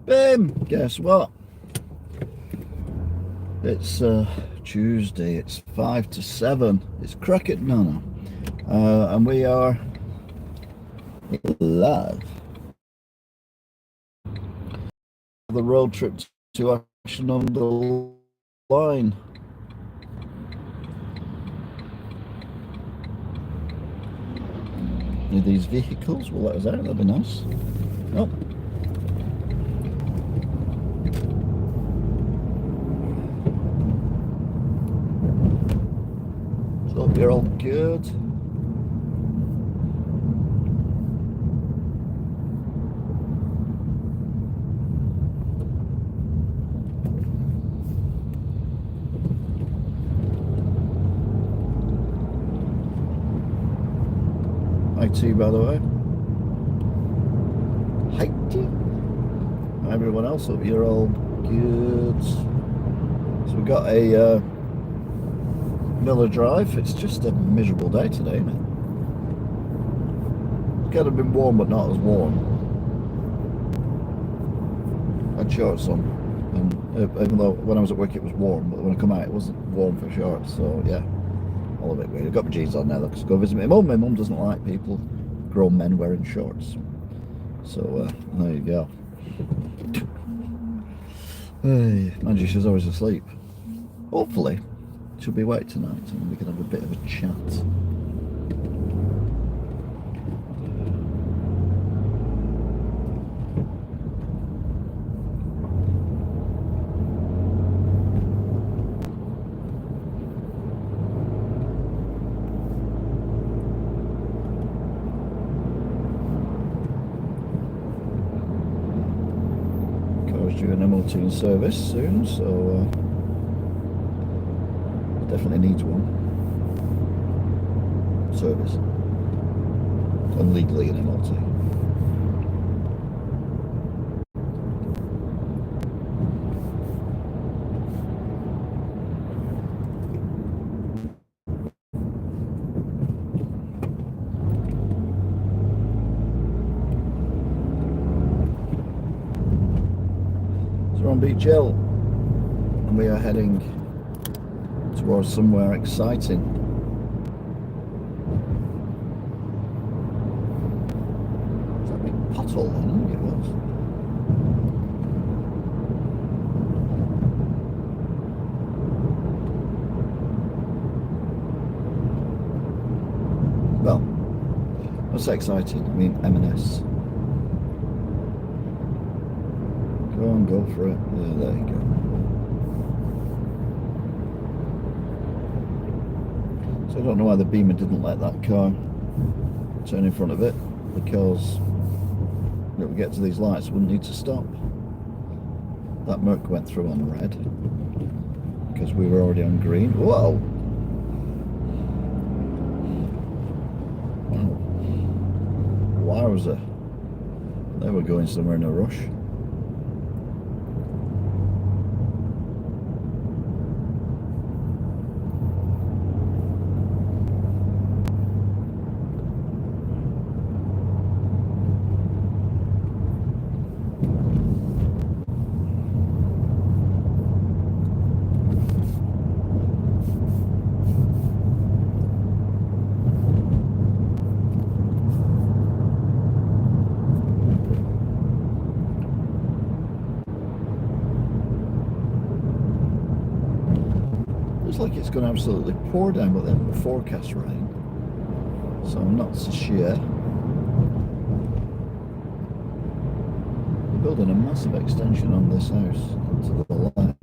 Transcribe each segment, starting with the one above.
Bim! Guess what? It's Tuesday, it's 5 to 7. It's cricket nana. And we are live. The road trip to Ashton-under-Lyne. Any of these vehicles will let us out, that'd be nice. Oh. So hope you're all good. Hi to you, by the way. Hi to you. Everyone else, hope you're all good. So we've got a Miller Drive. It's just a miserable day today, isn't it? It's kind of been warm, but not as warm. I had shorts on, and even though when I was at work it was warm, but when I come out it wasn't warm for shorts. So yeah, all a bit weird. I've got my jeans on now because I go visit my mum. My mum doesn't like people, grown men wearing shorts. So there you go. Hey, mind you, she's always asleep. Hopefully she'll be awake tonight and we can have a bit of a chat. Due an MOT in service soon, so definitely needs one. Service. And legally an MOT. We're on Beach Hill and we are heading towards somewhere exciting. Is that a big pothole then? I think it was. Well, what's exciting? I mean M&S. Go on, go for it. Yeah, there you go. So I don't know why the Beamer didn't let that car turn in front of it, because if we get to these lights, we wouldn't need to stop. That Merc went through on red because we were already on green. Whoa! Wow. Wowza. They were going somewhere in a rush. Looks like it's going to absolutely pour down, but then the forecast rain. So I'm not so sure. We're building a massive extension on this house to the left.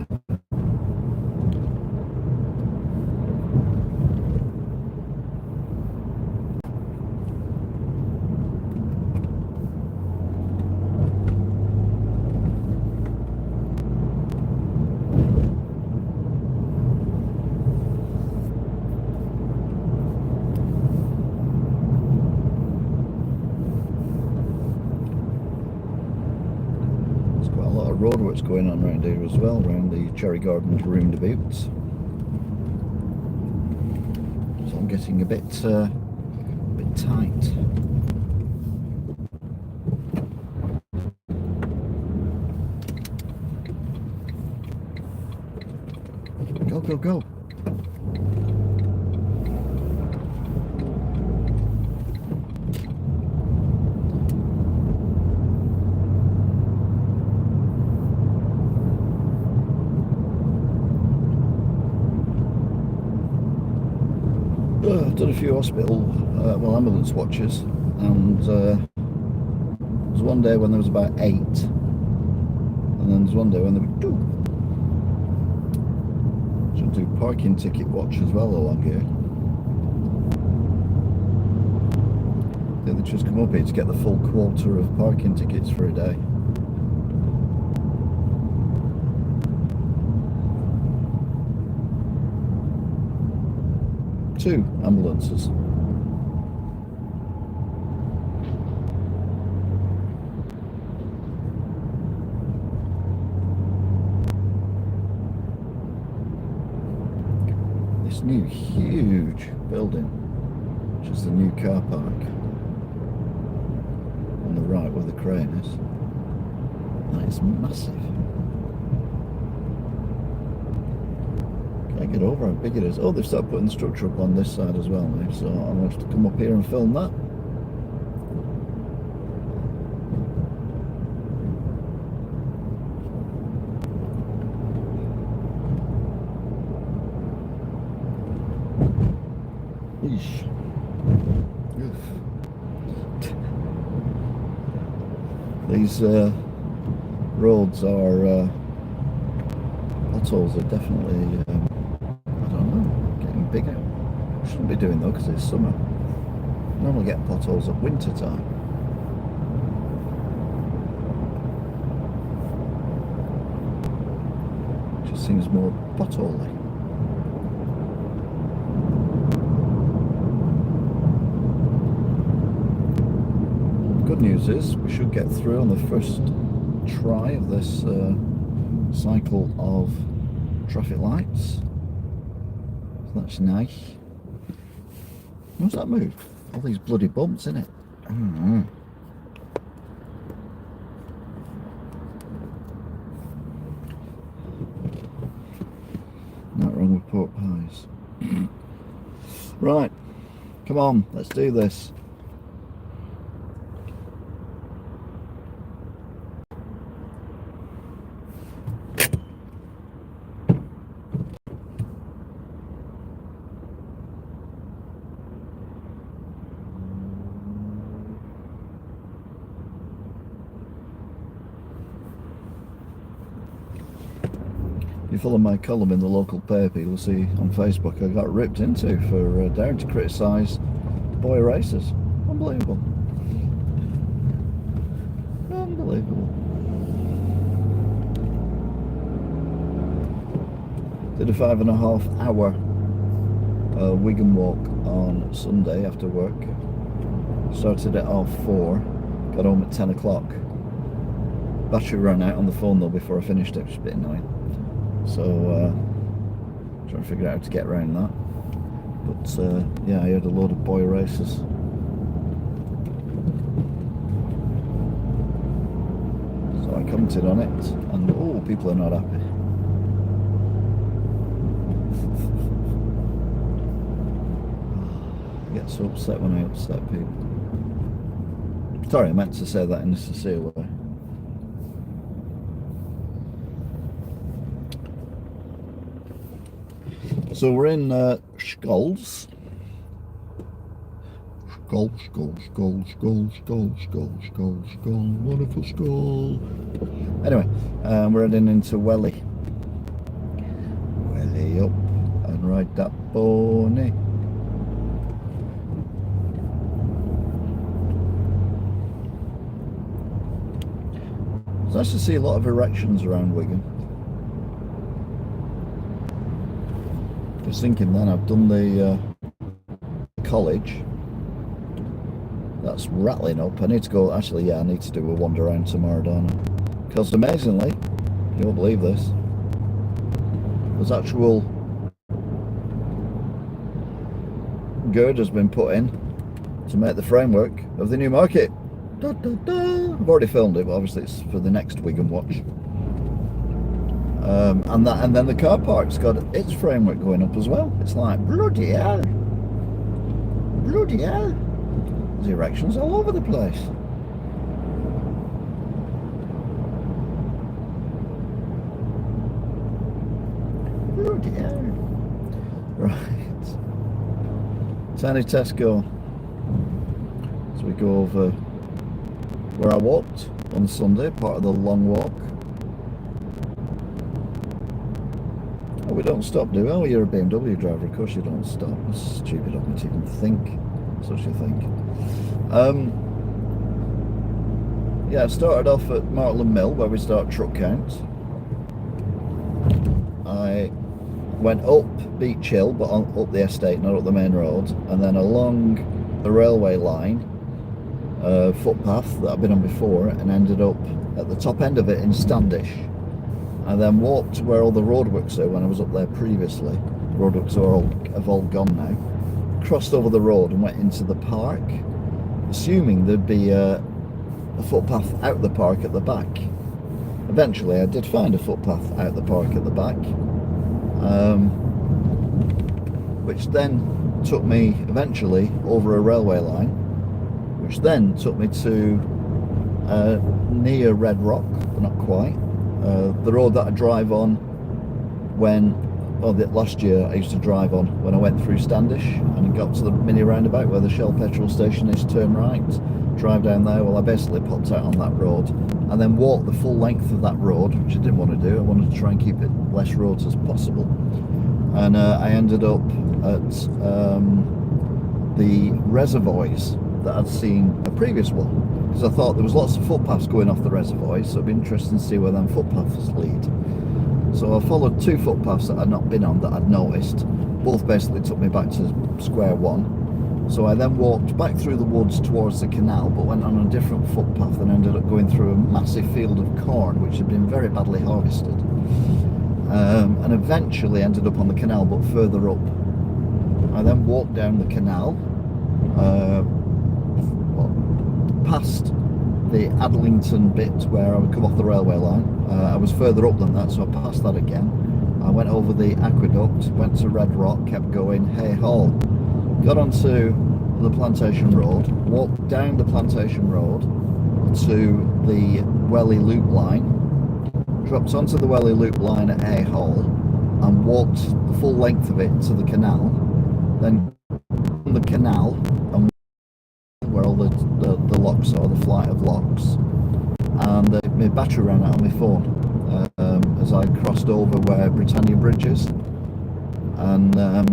Roadworks going on around here as well, around the Cherry Gardens roundabout. So I'm getting a bit tight. Go, go. I've done a few hospital, ambulance watches, and there was one day when there was about 8, and then there's one day when there were 2. Should do parking ticket watch as well along here. I think they just come up here to get the full quota of parking tickets for a day. Two ambulances. This new huge building, which is the new car park on the right where the crane is. That is massive. Can't get over how big it is. Oh, they've started putting the structure up on this side as well now, so I'm going to have to come up here and film that. Eesh. These roads are potholes are definitely I don't know, getting bigger. Shouldn't be doing though because it's summer. Normally get potholes at winter time. Just seems more potholey. Good news is we should get through on the first try of this cycle of traffic lights. So that's nice. What's that move? All these bloody bumps in it. Not wrong with pork pies. Right, come on, let's do this. If you follow my column in the local paper, you'll see on Facebook I got ripped into for daring to criticise boy racers. Unbelievable. Unbelievable. Did a 5.5 hour Wigan walk on Sunday after work. Started at 4:30, got home at 10 o'clock. Battery ran out on the phone though before I finished it, which is a bit annoying. So, trying to figure out how to get around that. But, yeah, I had a load of boy races. So I commented on it, and oh, people are not happy. I get so upset when I upset people. Sorry, I meant to say that in a sincere way. So we're in Skulls. Skull, wonderful skull. Anyway, we're heading into Welly. Welly up and ride that pony. It's nice to see a lot of erections around Wigan. I was thinking then, I've done the college. That's rattling up. I need to go, actually, yeah, I need to do a wander around tomorrow, don't I? Because amazingly, you won't believe this, there's actual gird has been put in to make the framework of the new market. Da, da, da. I've already filmed it, but obviously it's for the next Wigan watch. And then the car park's got its framework going up as well. It's like bloody hell, bloody hell. There's erections all over the place. Bloody hell. Right. Tiny Tesco. So we go over where I walked on Sunday, part of the long walk. Oh, we don't stop, do we? Oh, you're a BMW driver, of course you don't stop. It's stupid of me to even think such a thing. Yeah, I started off at Martland Mill, where we start truck count. I went up Beach Hill, but up the estate, not up the main road, and then along the railway line, footpath that I've been on before, and ended up at the top end of it in Standish. I then walked where all the roadworks are when I was up there previously. Roadworks have all gone now. Crossed over the road and went into the park, assuming there'd be a footpath out the park at the back. Eventually I did find a footpath out the park at the back, which then took me eventually over a railway line, which then took me to near Red Rock, but not quite. The road that I drive on last year I used to drive on when I went through Standish and got to the mini roundabout where the Shell petrol station is, turn right, drive down there. Well, I basically popped out on that road and then walked the full length of that road, which I didn't want to do. I wanted to try and keep it less roads as possible. And I ended up at the reservoirs that I'd seen a previous one, because I thought there was lots of footpaths going off the reservoirs, so it'd be interesting to see where them footpaths lead. So I followed two footpaths that I'd not been on that I'd noticed. Both basically took me back to square one. So I then walked back through the woods towards the canal, but went on a different footpath and ended up going through a massive field of corn which had been very badly harvested. And eventually ended up on the canal, but further up. I then walked down the canal, past the Adlington bit where I would come off the railway line. I was further up than that, so I passed that again. I went over the aqueduct, went to Red Rock, kept going, hey ho, got onto the Plantation Road, walked down the Plantation Road to the Welly Loop line, dropped onto the Welly Loop line at Hay Hall and walked the full length of it to the canal, then on the canal and where all the locks are, the flight of locks, and my battery ran out on my phone as I crossed over where Britannia Bridge is, and I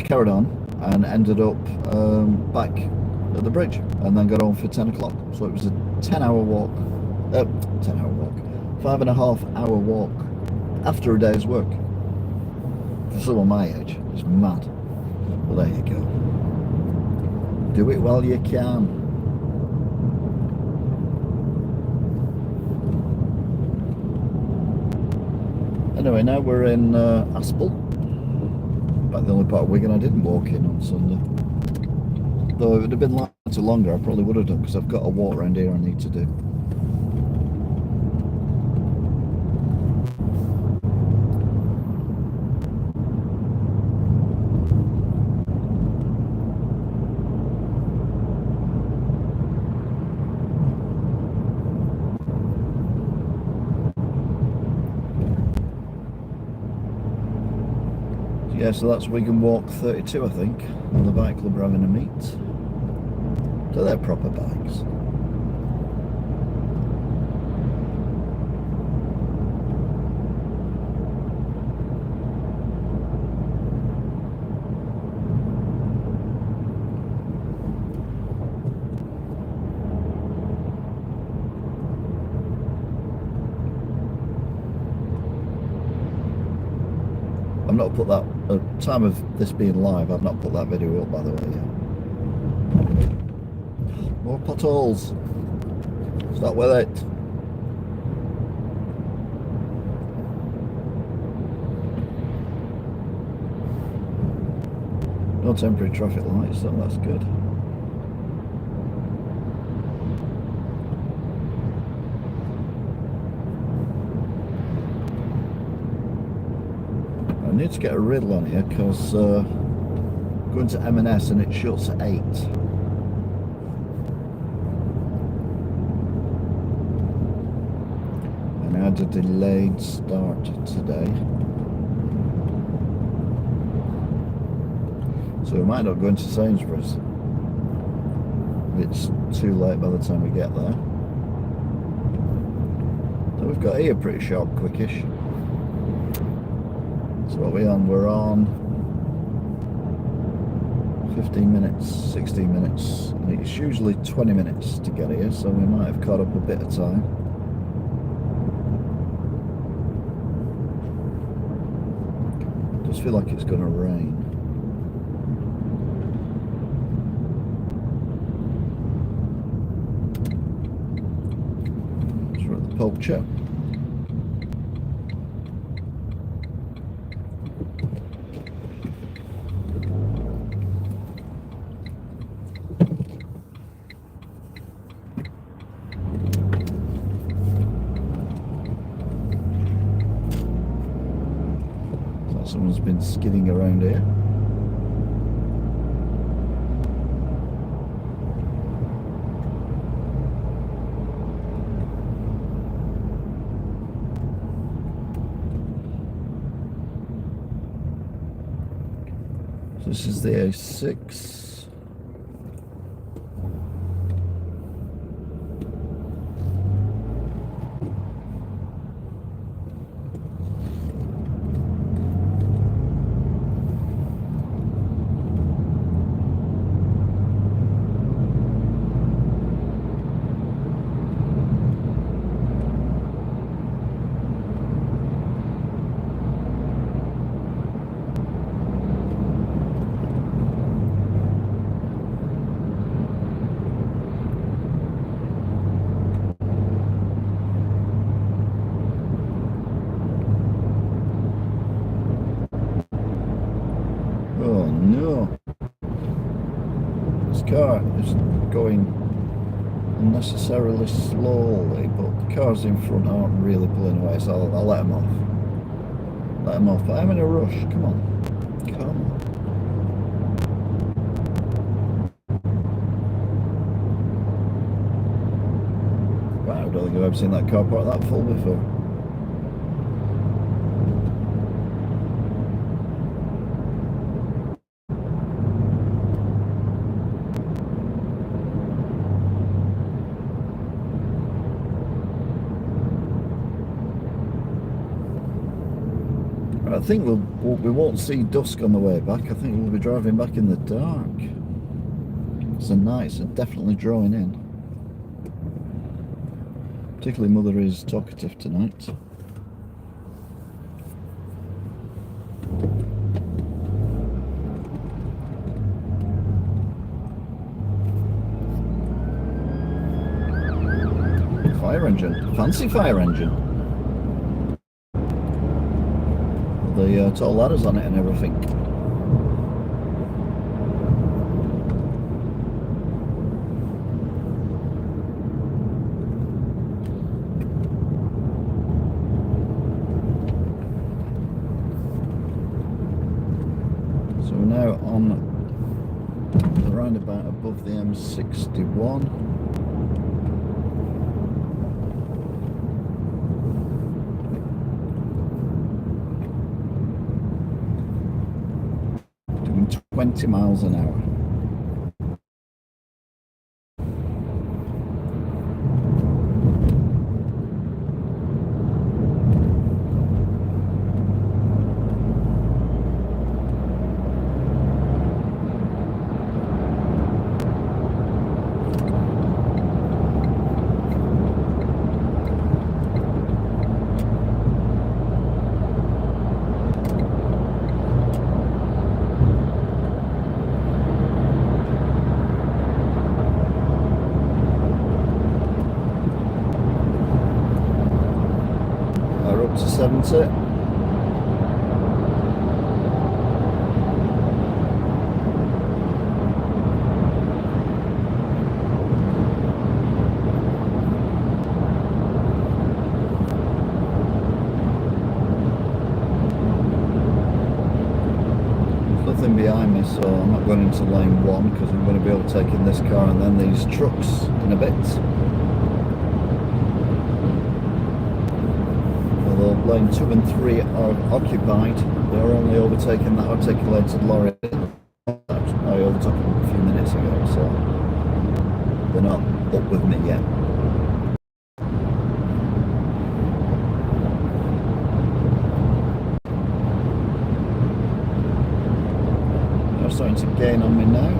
carried on and ended up back at the bridge and then got home for 10 o'clock. So it was a 10-hour walk, 5.5 hour walk after a day's work. For someone my age, it's mad. Well, there you go. Do it while you can. Anyway, now we're in Aspel. About the only part of Wigan I didn't walk in on Sunday. Though if it would have been longer, I probably would have done, because I've got a walk around here I need to do. Yeah, so that's Wigan Walk 32, I think. And the bike club are having a meet. So they're proper bikes. I've not put that, at the time of this being live, I've not put that video up, by the way, yet. More potholes. Start with it. No temporary traffic lights, so that's good. need to get a riddle on here because going to M&S and it shuts at 8. And I had a delayed start today. So we might not go into Sainsbury's. It's too late by the time we get there. So we've got here pretty sharp, quickish. So what are we on? We're on 15 minutes, 16 minutes. And it's usually 20 minutes to get here, so we might have caught up a bit of time. Just feel like it's going to rain. Poacher. So someone's been skidding around here. This is the A6. Oh no, this car is going unnecessarily slowly, but the cars in front aren't really pulling away, so I'll let them off. Let them off, but I'm in a rush, come on, come on. Wow, I don't think I've ever seen that car park that full before. I think we won't see dusk on the way back. I think we'll be driving back in the dark. Because the nights are definitely drawing in. Particularly Mother is talkative tonight. Fire engine. Fancy fire engine. The tall ladders on it and everything. So we're now on the roundabout above the M61. Doing 20 miles an hour. Up to 70. So I'm not going into lane 1 because I'm going to be overtaking this car and then these trucks in a bit. Although lane 2 and 3 are occupied, they're only overtaking that articulated lorry I overtook them a few minutes ago, so they're not up with me yet. They're starting to gain on me now.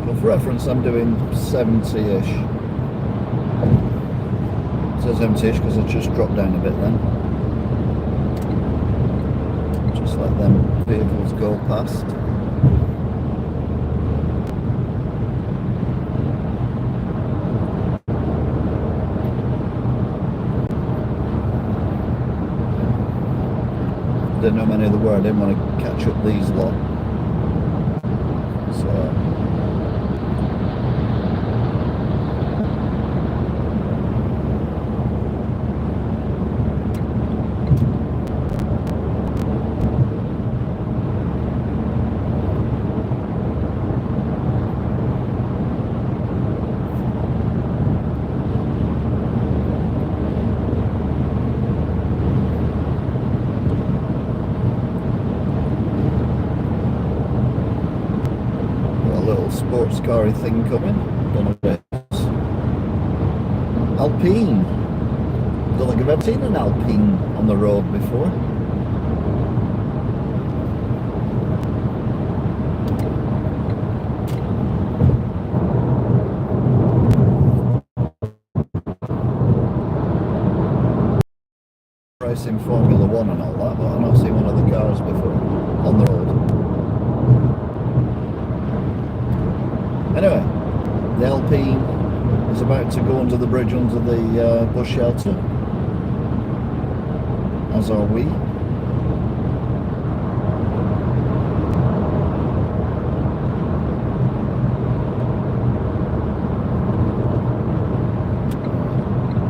Well, for reference, I'm doing 70-ish. It says 70-ish because I just dropped down a bit then. Just let them vehicles go past. Didn't know many of the word. I didn't want to catch up these lot. So sports car thing coming. Don't know what it is. Alpine. Don't think I've ever seen an Alpine on the road before. Racing Formula 1 and all that, but I've not seen one of the cars before on the road. Anyway, the Alpine is about to go under the bridge under the bus shelter, as are we. I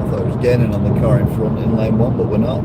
thought I was gaining on the car in front in lane 1, but we're not.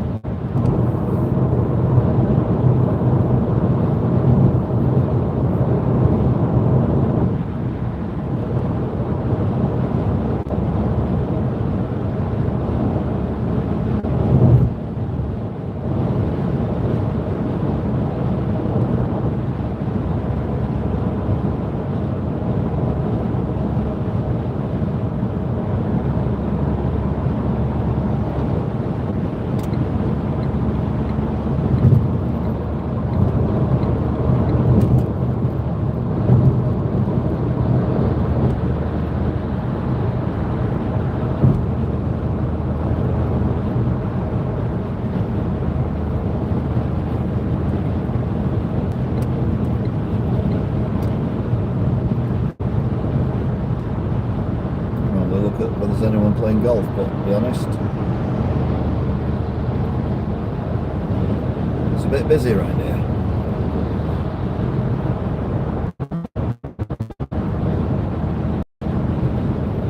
Whether there's anyone playing golf, but to be honest, it's a bit busy around here.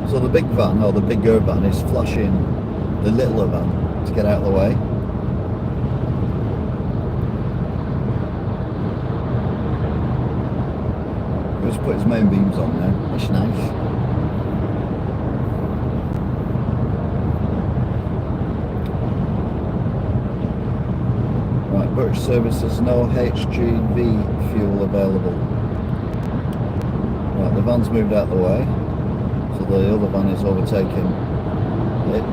So the big van, or the bigger van, is flashing the littler van to get out of the way. He's put his main beams on now, that's nice. British services, no HGV fuel available. Right, the van's moved out of the way, so the other van is overtaking it.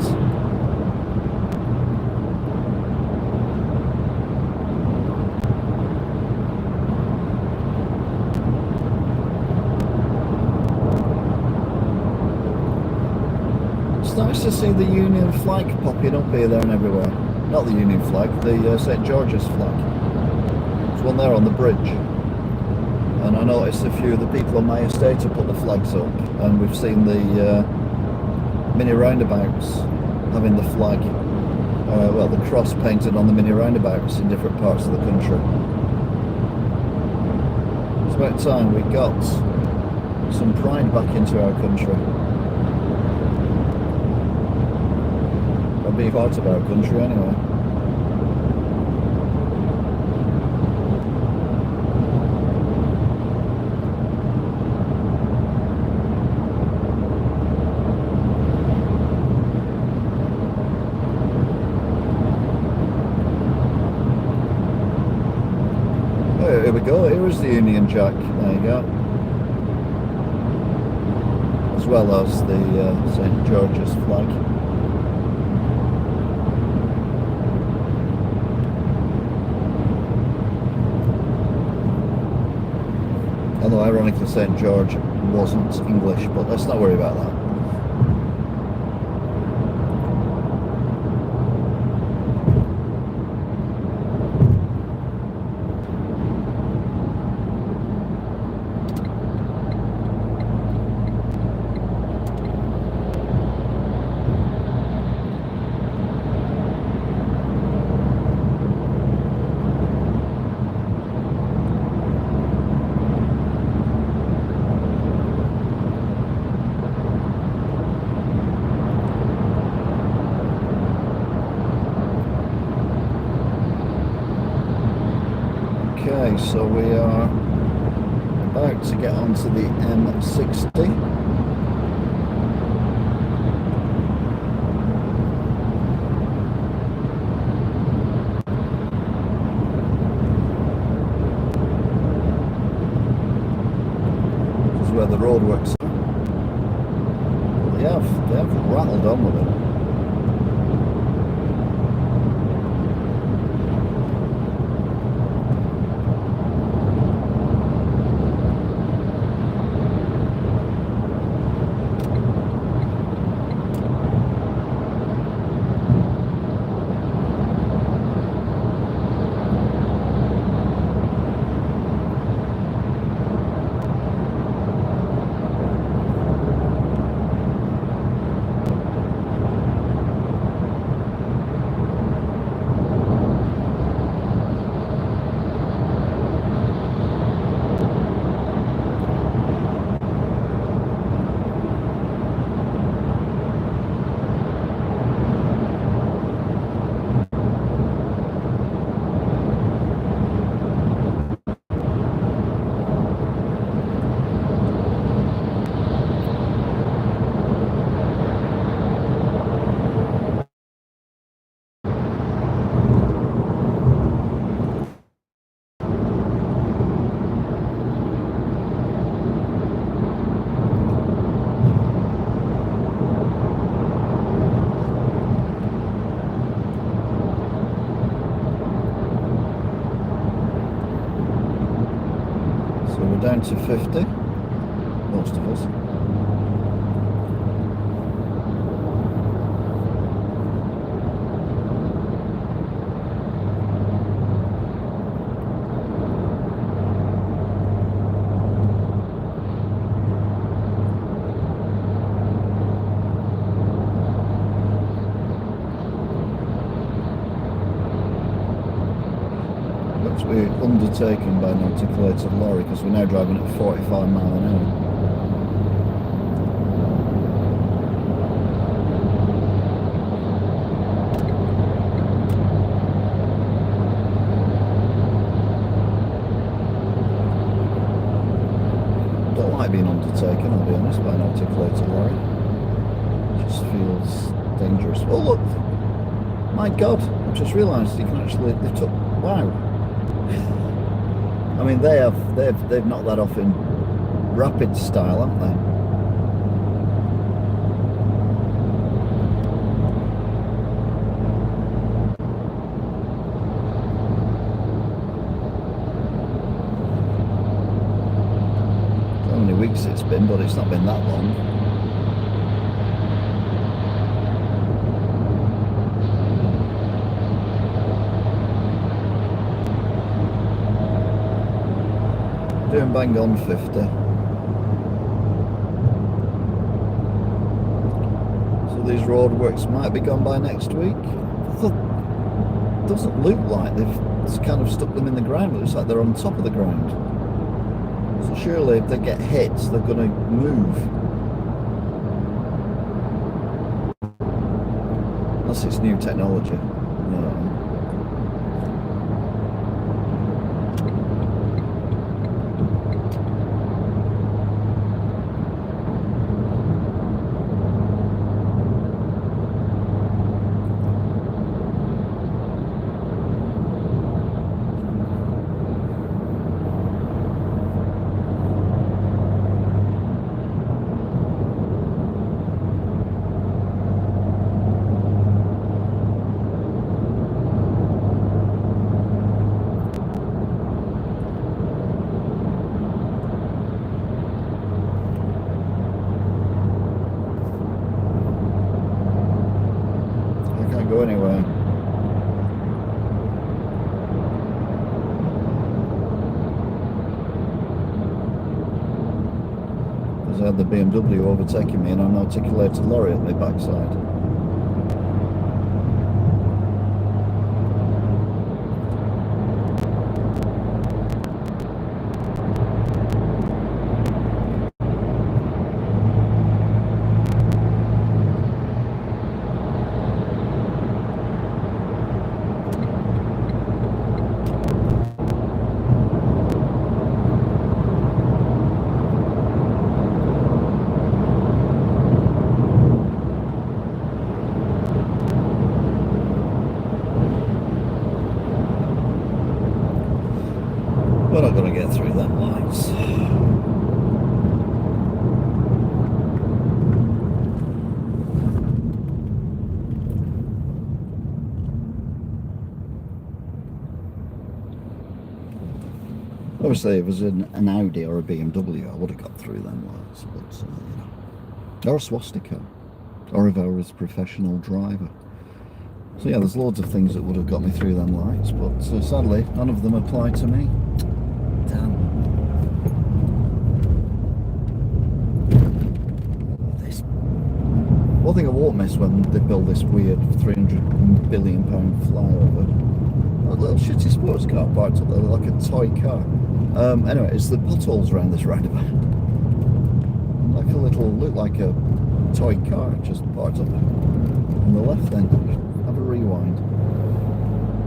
It's nice to see the Union flag popping up here, there and everywhere. Not the Union flag, the St George's flag. There's one there on the bridge. And I noticed a few of the people on my estate have put the flags up, and we've seen the mini roundabouts having the flag, well, the cross painted on the mini roundabouts in different parts of the country. It's about time we got some pride back into our country. a big part of our country anyway. Oh, here we go, here is the Union Jack, there you go. As well as the St. George's flag. Although ironically St. George wasn't English, but let's not worry about that. Okay, so we are about to get onto the M60. This is where the roadworks are. They have rattled on with it. Down to 50, most of us. We're undertaken by an articulated lorry because we're now driving at 45 miles an hour. Don't like being undertaken, I'll be honest, by an articulated lorry. It just feels dangerous. Oh look! My God! I've just realised you can actually lift up. Wow! I mean, they've knocked that off in rapid style, haven't they? How many weeks it's been, but it's not been that long. Doing bang on 50. So these roadworks might be gone by next week. It doesn't look like they've kind of stuck them in the ground. It looks like they're on top of the ground. So surely if they get hit, they're going to move. unless it's new technology. Go anywhere. Because I had the BMW overtaking me and an articulated lorry at my backside. We're not going to get through them lights. Obviously, if it was an Audi or a BMW, I would have got through them lights, but you know. Or a swastika, or if I was a professional driver. So yeah, there's loads of things that would have got me through them lights, but sadly, none of them apply to me. Damn. This. One thing I won't miss when they build this weird £300 billion flyover. A little shitty sports car parked up there like a toy car. Anyway, it's the potholes around this roundabout. Like a little, look like a toy car just parked up on the left then. Have a rewind.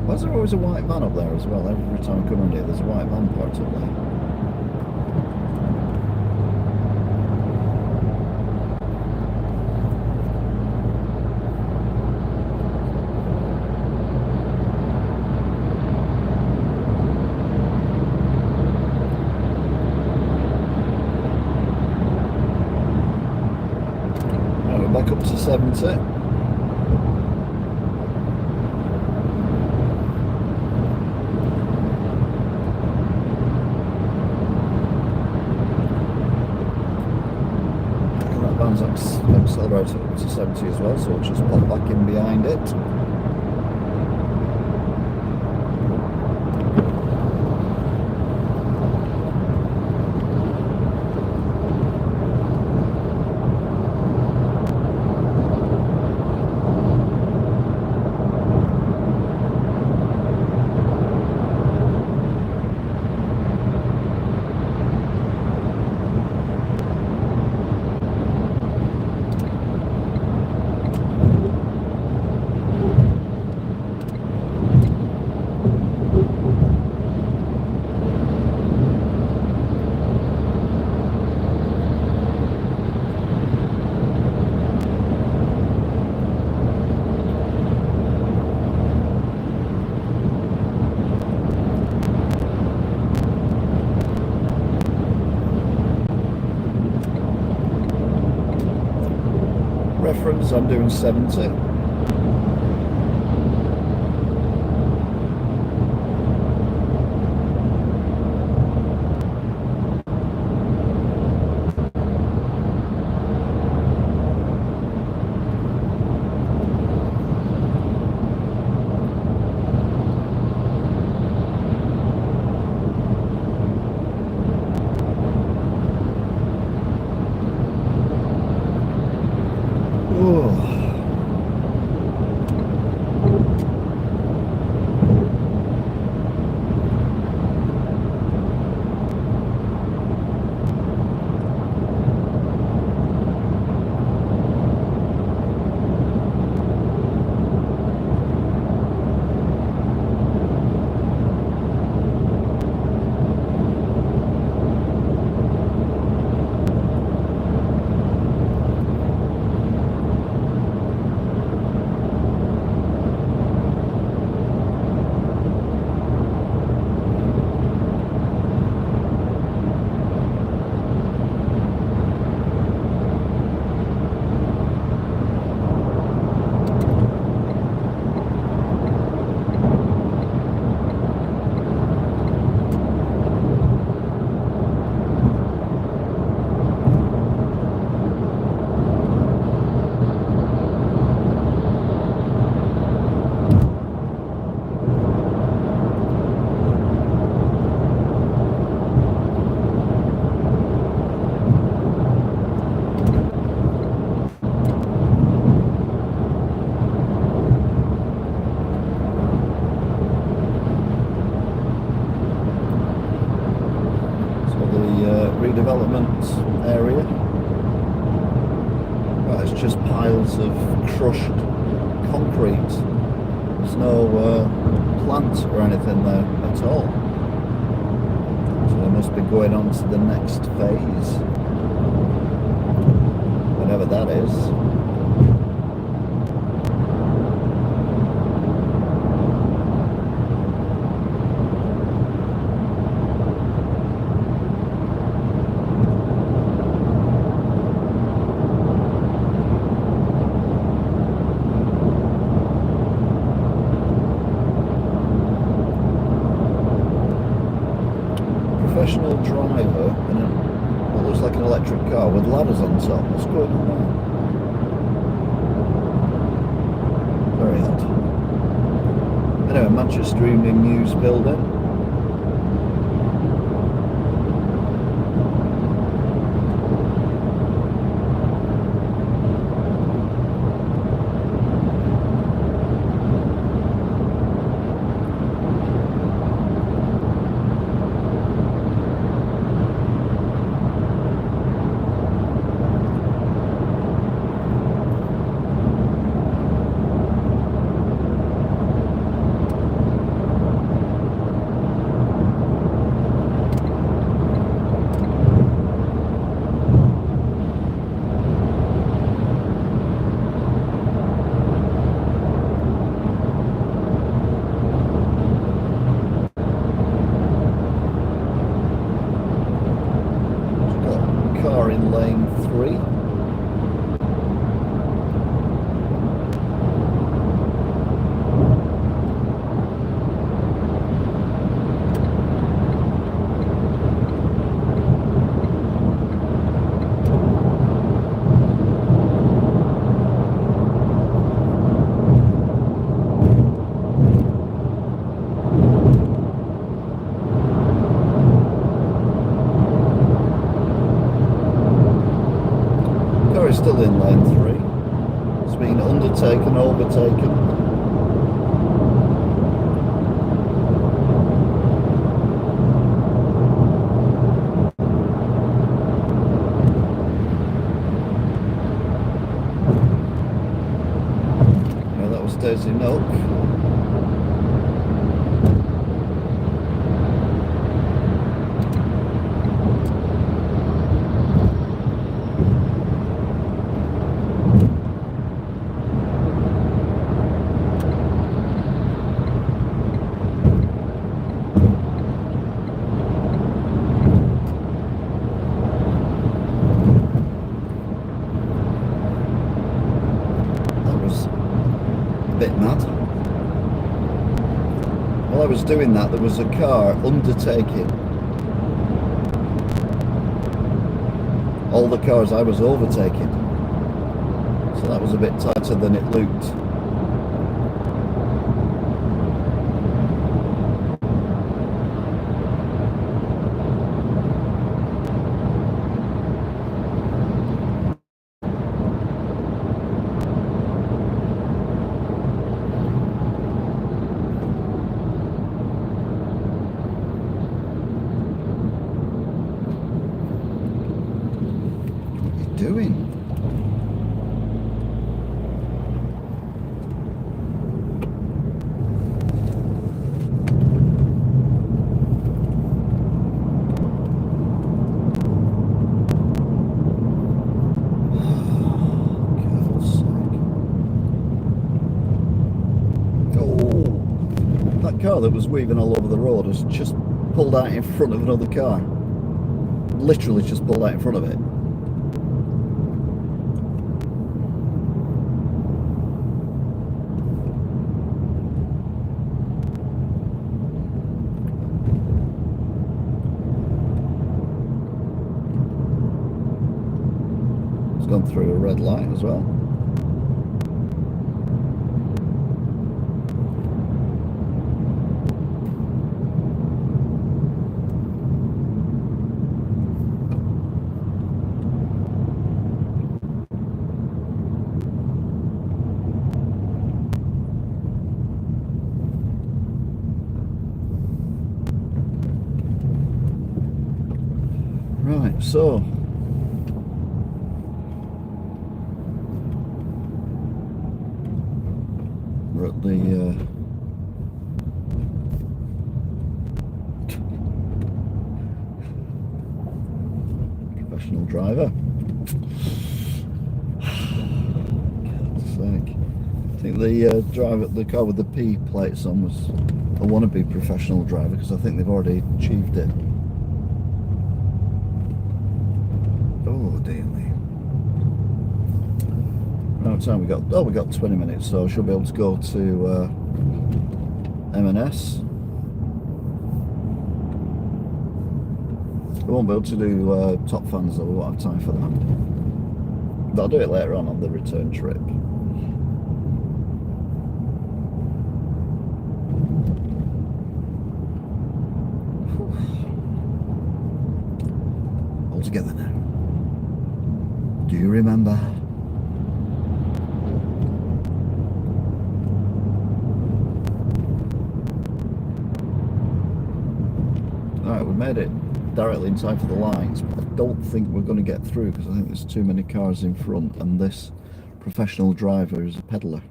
Why is there always a white van up there as well? Every time I come around here, there's a white van parked up there. Right, we're back up to 70. Accelerator up to 70 as well, so we'll just pop back in behind it. Reference, I'm doing 70. development area. But it's just piles of crushed concrete. There's no plant or anything there at all. So they must be going on to the next phase, whatever that is. Professional driver in what looks like an electric car with ladders on top. What's going on there? Very odd. Anyway, Manchester Evening News building. In lane 3. Still in lane 3. It's been undertaken, overtaken. Yeah, that was Daisy Milk. Bit mad. While I was doing that, there was a car undertaking all the cars I was overtaking, so that was a bit tighter than it looked. Doing? God's sake. Oh, that car that was weaving all over the road has just pulled out in front of another car. Literally just pulled out in front of it. Gone through a red light as well. Right, so we're at the professional driver. God's sake. I think the driver, the car with the P plates on, was a wannabe professional driver, because I think they've already achieved it. Oh dear me. How much time we got? Oh, we got 20 minutes, so I should be able to go to M&S. I won't be able to do top fans though, we won't have time for that. But I'll do it later on the return trip. All together now. Do you remember? Alright, we made it directly in time for the lights, but I don't think we're going to get through because I think there's too many cars in front, and this professional driver is a peddler.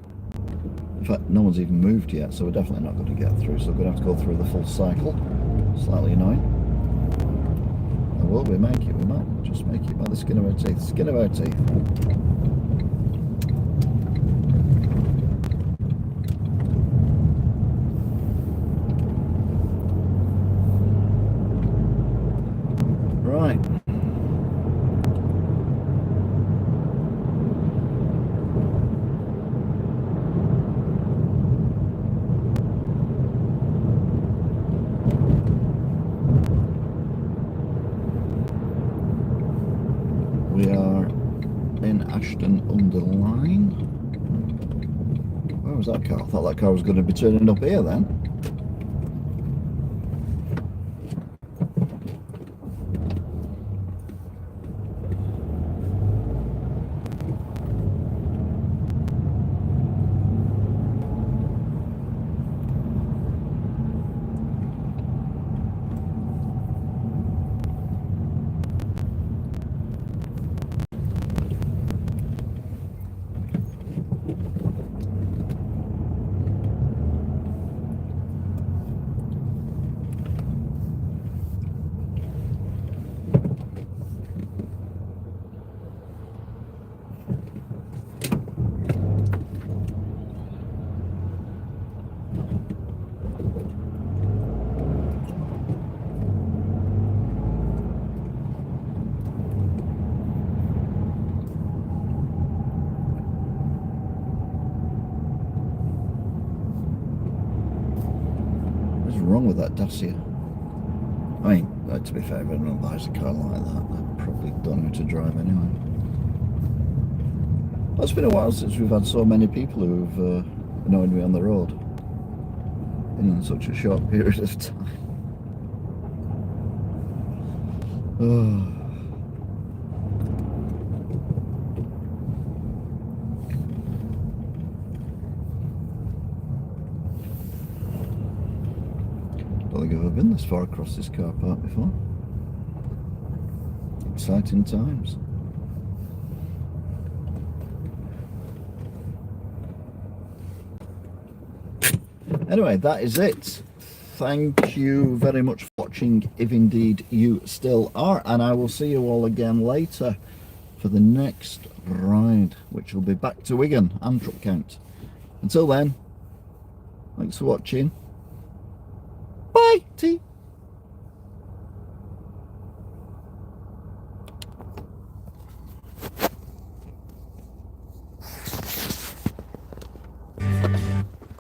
In fact, no one's even moved yet, so we're definitely not going to get through, so we're going to have to go through the full cycle. Slightly annoying. And will we make it? We might just make it by the skin of our teeth. Skin of our teeth. Right. We are in Ashton-under-Lyne. Where was that car? I thought that car was going to be turning up here then. Wrong with that Dacia. I mean, to be fair, if anyone buys a car like that, they probably don't know how to drive anyway. It's been a while since we've had so many people who've annoyed me on the road in such a short period of time. Oh. I don't think I've ever been this far across this car park before. Exciting times. Anyway, that is it. Thank you very much for watching, if indeed you still are, and I will see you all again later for the next ride, which will be back to Wigan and Truck Count. Until then, thanks for watching. Bye. Tea.